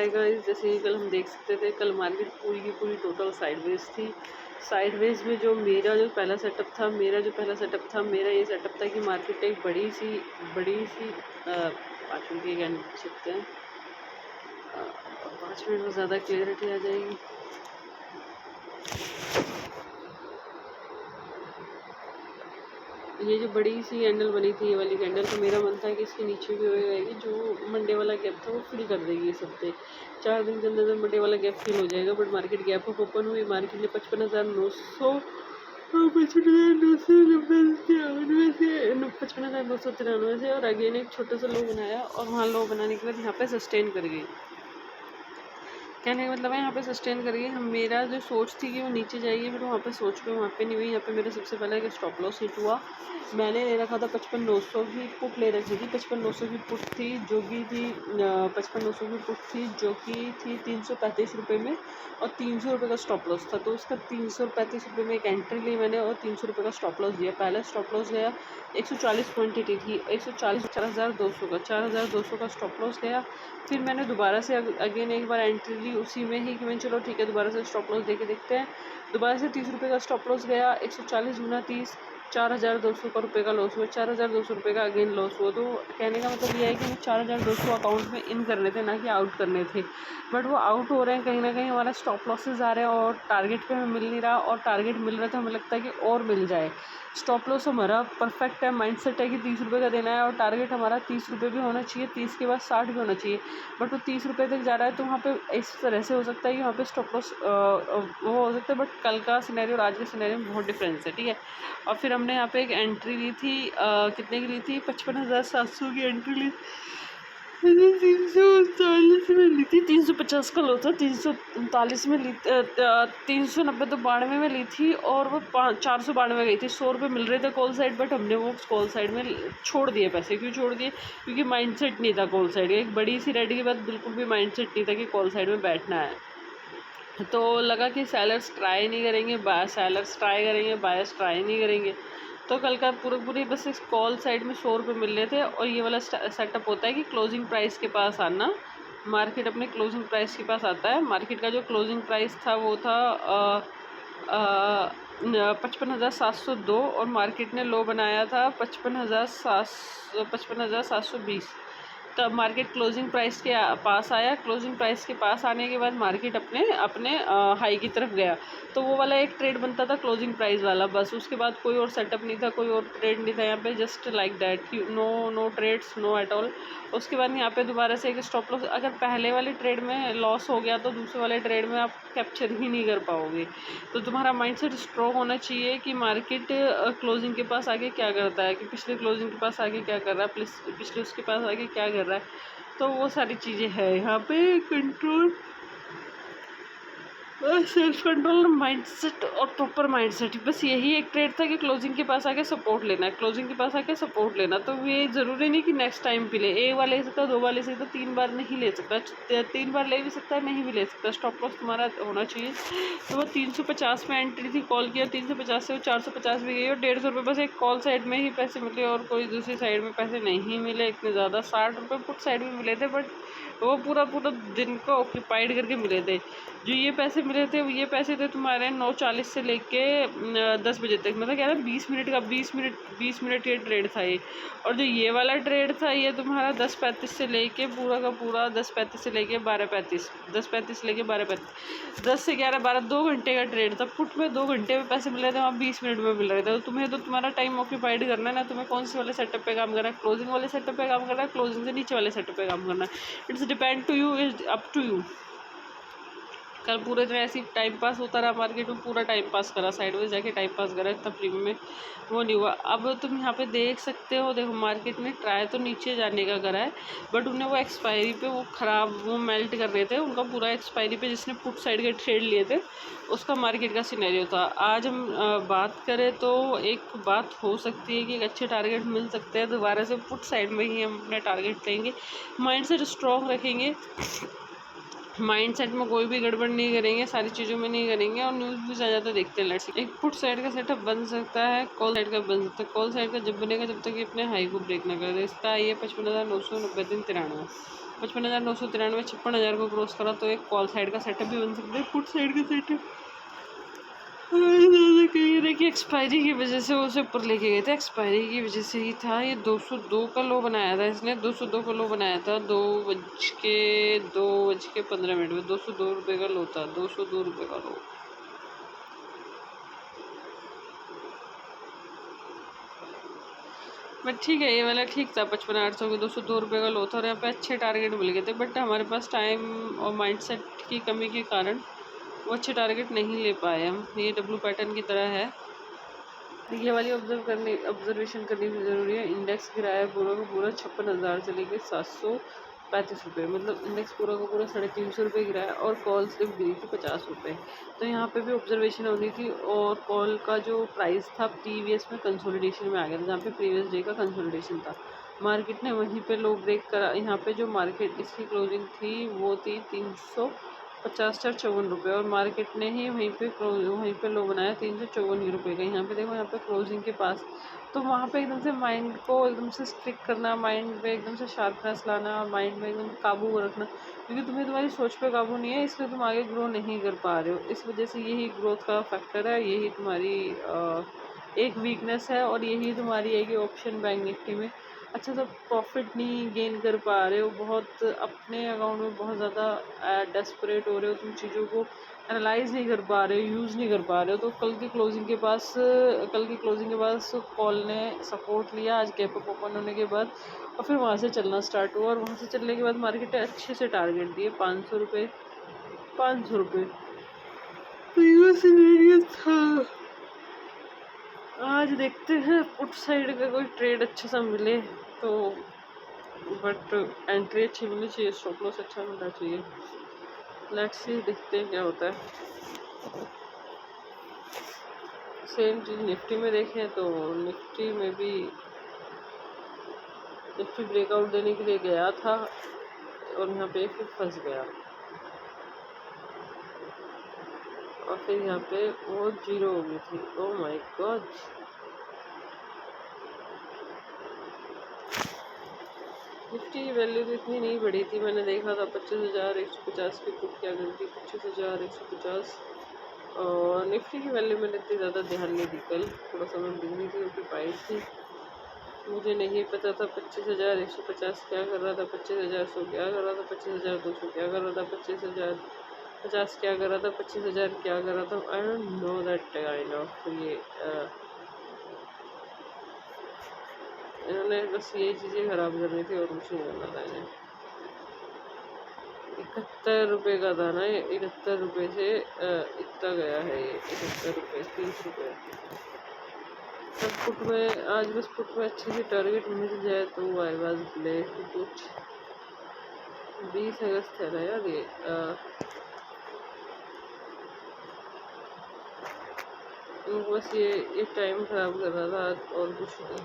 Hi guys, जैसे कि कल हम देख सकते थे, कल मार्केट पूरी की पूरी टोटल साइडवेज थी। साइडवेज में जो पहला सेटअप था, मेरा ये सेटअप था कि मार्केट एक बड़ी सी 5 मिनट की कैंडल देख सकते हैं। 5 मिनट में ज़्यादा क्लियरिटी आ जाएगी। ये जो बड़ी सी कैंडल बनी थी, ये वाली कैंडल, तो मेरा मन था कि इसके नीचे भी हो जाएगी, जो मंडे वाला गैप था वो फिल कर देगी इस हफ्ते। 4 दिन के अंदर मंडे वाला गैप फिल हो जाएगा। But market gap up open हुई, मार्केट ने 55,993 से और अगेन एक छोटा सा लो बनाया, और वहाँ लो बनाने के बाद यहाँ पे सस्टेन कर गई। कहने का मतलब है यहाँ पे सस्टेन करिए। हम मेरा जो सोच थी कि वो नीचे जाएगी, बट वहाँ पे सोच पे वहाँ पे नहीं हुई। यहाँ पे मेरा सबसे पहले एक स्टॉप लॉस हिट हुआ। मैंने ले रखा था 55,900 की पुट ले रखी थी। 55,900 की पुट थी जो कि थी 55,900 की पुट थी जो कि थी 335 रुपये में, और 300 रुपये का स्टॉप लॉस था। तो उसका 335 रुपये में एक एंट्री ली मैंने, और 300 रुपये का स्टॉप लॉस दिया। पहला स्टॉप लॉस गया 140 क्वान्टिटी थी, 140 4,200 का 4,200 का स्टॉप लॉस गया। फिर मैंने दोबारा से अगेन एक बार एंट्री ली उसी में ही कि मैं चलो ठीक है दोबारा से स्टॉप लॉस देके देखते हैं। दोबारा से 30 रुपये का स्टॉप लॉस गया। 140 गुना 30, 4,200 का रुपये का लॉस हुआ। 4,200 रुपये का अगेन लॉस हुआ। तो कहने का मतलब ये है कि 4,200 अकाउंट में इन करने थे, ना कि आउट करने थे। बट वो आउट हो रहे हैं, कहीं ना कहीं हमारा स्टॉप लॉसेज आ रहे हैं और टारगेट पे हमें मिल नहीं रहा, और टारगेट मिल रहा है तो हमें लगता है कि और मिल जाए। स्टॉप लॉस हमारा परफेक्ट है, माइंडसेट है कि 30 रुपये का देना है, और टारगेट हमारा 30 रुपये भी होना चाहिए, 30 के बाद 60 भी होना चाहिए। बट वो 30 रुपये तक जा रहा है, तो वहाँ पे इस तरह से हो सकता है कि वहाँ पे स्टॉप लॉस वो हो सकता है। बट कल का सिनेरियो और आज के सिनेरियो में बहुत डिफरेंस है, ठीक है। और फिर हमने यहाँ पे एक एंट्री ली थी, कितने की ली थी, 55,700 की एंट्री ली। 339 में ली थी, 350 का लो था, 339 में ली, 390 तो 92 में ली थी, और वो 492 गई थी। 100 रुपये मिल रहे थे कॉल साइड, बट हमने वो कॉल साइड में छोड़ दिए पैसे। क्यों छोड़ दिए? क्योंकि माइंडसेट नहीं था कॉल साइड। एक बड़ी सी रेडी के बाद बिल्कुल भी माइंडसेट नहीं था कि कॉल साइड में बैठना है। तो लगा कि सेलर्स ट्राई नहीं करेंगे, सेलर्स ट्राई करेंगे, बायर्स ट्राई नहीं करेंगे। तो कल का पूरी बस इस कॉल साइड में 100 रुपये मिल रहे थे। और ये वाला सेटअप होता है कि क्लोजिंग प्राइस के पास आना, मार्केट अपने क्लोजिंग प्राइस के पास आता है। मार्केट का जो क्लोजिंग प्राइस था वो था 55,702, और मार्केट ने लो बनाया था 55,720। तब मार्केट क्लोजिंग प्राइस के पास आया। क्लोजिंग प्राइस के पास आने के बाद मार्केट अपने अपने हाई की तरफ गया। तो वो वाला एक ट्रेड बनता था क्लोजिंग प्राइस वाला, बस। उसके बाद कोई और सेटअप नहीं था, कोई और ट्रेड नहीं था यहाँ पे, just like that, no trades, no at all. उसके बाद यहाँ पे दोबारा से एक स्टॉप लॉस। अगर पहले वाले ट्रेड में लॉस हो गया तो दूसरे वाले ट्रेड में आप कैप्चर ही नहीं कर पाओगे। तो तुम्हारा माइंडसेट स्ट्रॉन्ग होना चाहिए कि मार्केट क्लोजिंग के पास आगे क्या करता है, कि पिछले क्लोजिंग के पास आगे क्या कर रहा है, पिछले उसके पास आगे क्या कर रहा है। तो वो सारी चीज़ें हैं यहाँ पे। कंट्रोल, सेल्फ कंट्रोल, माइंडसेट और प्रॉपर माइंडसेट, बस यही एक ट्रेड था कि क्लोजिंग के पास आके सपोर्ट लेना है, क्लोजिंग के पास आके सपोर्ट लेना। तो ये ज़रूरी नहीं कि नेक्स्ट टाइम पे ले, एक बार ले सकता है, 2 बार ले सकता है, 3 बार नहीं ले सकता, 3 बार ले भी सकता है, नहीं भी ले सकता। स्टॉप लॉस तुम्हारा होना चाहिए। तो वो 350 में एंट्री थी, कॉल किया, 350 से वो 450 भी गई, और 150 रुपये बस एक कॉल साइड में ही पैसे मिले, और कोई दूसरी साइड में पैसे नहीं मिले इतने ज़्यादा। 60 रुपये पुट साइड में मिले थे, बट वो पूरा दिन को ऑक्यूपाइड करके मिले थे। जो ये पैसे मिले थे, ये पैसे थे तुम्हारे 9:40 से लेके 10 बजे तक। मतलब क्या था, 20 मिनट ये ट्रेड था ये। और जो ये वाला ट्रेड था, ये तुम्हारा 10:35 से लेके पूरा का पूरा 10:35 से लेके 12:35, 10:35 से लेके 12:35, 10 से 11, 12, 2 घंटे का ट्रेड था। पुट में 2 घंटे में पैसे मिल रहे थे, वहाँ 20 मिनट में मिल रहे थे। तो तुम्हें तो तुम्हारा टाइम ऑक्यूपाइड करना है ना, तुम्हें कौन से वाले सेटअप पे काम करना है, क्लोजिंग वाले सेटअप पे काम करना है, क्लोजिंग से नीचे वाले सेटअप पे काम करना है। It's depend to you, is up to you. कल पूरे दिन ऐसी टाइम पास होता रहा, मार्केट में पूरा टाइम पास करा, साइडवेज जाके टाइम पास करा, इतना प्रीमियम में वो नहीं हुआ। अब तुम यहाँ पे देख सकते हो, देखो मार्केट ने ट्राई तो नीचे जाने का करा है, बट उन्हें वो एक्सपायरी पे वो मेल्ट कर रहे थे, उनका पूरा एक्सपायरी पे जिसने पुट साइड के ट्रेड लिए थे उसका मार्केट का सिनेरियो था। आज हम बात करें तो एक बात हो सकती है कि एक अच्छे टारगेट मिल सकते हैं, दोबारा से पुट साइड में ही हम अपने टारगेट लेंगे, माइंडसेट स्ट्रॉन्ग रखेंगे, माइंडसेट में कोई भी गड़बड़ नहीं करेंगे, सारी चीज़ों में नहीं करेंगे, और न्यूज़ भी ज़्यादा तो देखते हैं। लेट्स एक पुट साइड का सेटअप बन सकता है, कॉल साइड का बन सकता है। कॉल साइड का जब बनेगा, जब तक ये अपने हाई को ब्रेक ना कर दे। इसका ये 55,990 दिन 93। 55,993, 56,000 को क्रॉस करा तो एक कॉल साइड का सेटअप भी बन सकता है, पुट साइड का सेटअप। ये देखिए एक्सपायरी की वजह से उसे ऊपर लेके गए थे, एक्सपायरी की वजह से ही था ये। 202 का लो बनाया था इसने, 202 का लो बनाया था 2:15 में। 202 रुपये का लो था, 202 रुपये का लो। बट ठीक है, ये वाला ठीक था, 55,800 के 202 रुपये का लो था और यहाँ पे अच्छे टारगेट मिल गए थे। बट हमारे पास टाइम और माइंडसेट की कमी के कारण वो अच्छे टारगेट नहीं ले पाए हम। ये डब्लू पैटर्न की तरह है, ये वाली ऑब्जर्वेशन करनी भी ज़रूरी है। इंडेक्स गिरा है पूरा का पूरा 56,000 से लेकर 735 रुपये, मतलब इंडेक्स पूरा का पूरा 350 रुपये गिरा है और कॉल सिर्फ गिरी थी 50 रुपये। तो यहाँ पे भी ऑब्जर्वेशन होनी थी। और कॉल का जो प्राइस था प्रीवियस में कंसोलिडेशन में आ गया था, जहाँ पे प्रीवियस डे का कंसोलिडेशन था। मार्केट ने वहीं पे लो ब्रेक करा। यहाँ पे जो मार्केट इसकी क्लोजिंग थी वो थी 350,54 रुपये और मार्केट ने ही वहीं पे लो बनाया 354 रुपये का। यहाँ पे देखो, यहाँ पे क्लोजिंग के पास। तो वहाँ पे एकदम से माइंड को एकदम से स्ट्रिक्ट करना, माइंड पे एकदम से शार्पनेस लाना, माइंड में एकदम काबू रखना, क्योंकि तुम्हें तुम्हारी सोच पे काबू नहीं है, इसलिए तुम आगे ग्रो नहीं कर पा रहे हो। इस वजह से यही ग्रोथ का फैक्टर है, यही तुम्हारी एक वीकनेस है और यही तुम्हारी है कि ऑप्शन बैंक निफ्टी में अच्छा सा प्रॉफिट नहीं गेन कर पा रहे हो। बहुत अपने अकाउंट में बहुत ज़्यादा डेस्परेट हो रहे हो, तुम चीज़ों को एनालाइज नहीं कर पा रहे हो, यूज़ नहीं कर पा रहे हो। तो कल की क्लोजिंग के पास कॉल ने सपोर्ट लिया आज गैप अप ओपन होने के बाद, और फिर वहाँ से चलना स्टार्ट हुआ और वहाँ से चलने के बाद मार्केट ने अच्छे से टारगेट दिए 500 रुपये, 500 रुपये। तो ये सिनेरियो था। आज देखते हैं पुट साइड का कोई ट्रेड अच्छा सा मिले तो, बट एंट्री अच्छी मिलनी चाहिए, स्टॉप लॉस अच्छा मिलना चाहिए। लेट्स सी, देखते हैं क्या होता है। सेम चीज़ निफ्टी में देखें तो निफ्टी में भी निफ्टी ब्रेकआउट देने के लिए गया था और यहाँ पे फिर फंस गया और फिर यहाँ पे वो जीरो हो गई थी। ओह माय गॉड, निफ्टी की वैल्यू तो इतनी नहीं बढ़ी थी। मैंने देखा था 25,150 की पुट क्या करती, 25,150। और निफ्टी की वैल्यू मैंने इतनी ज़्यादा ध्यान नहीं दी कल, थोड़ा सा मैं बिजली थी, ऑक्यूपाइड थी, मुझे नहीं पता था 25,150 क्या कर रहा था, 25,100 क्या कर रहा था, 25,200 क्या कर रहा था, 25,050 क्या कर रहा था, 25,000 क्या कर रहा था। I don't know that kind of. ये इन्होंने बस ये चीज़ें ख़राब करनी थी और कुछ नहीं करना था इन्हें। 71 रुपये का था ना ये, 71 रुपये से इतना गया है ये, 71 रुपये 30 रुपये। तब पुट में आज बस पुट में अच्छी सी टारगेट मिल जाए तो आई वाज ब्लेड कुछ। 20 अगस्त है ना यार ये, बस ये टाइम ख़राब कर रहा था और कुछ नहीं।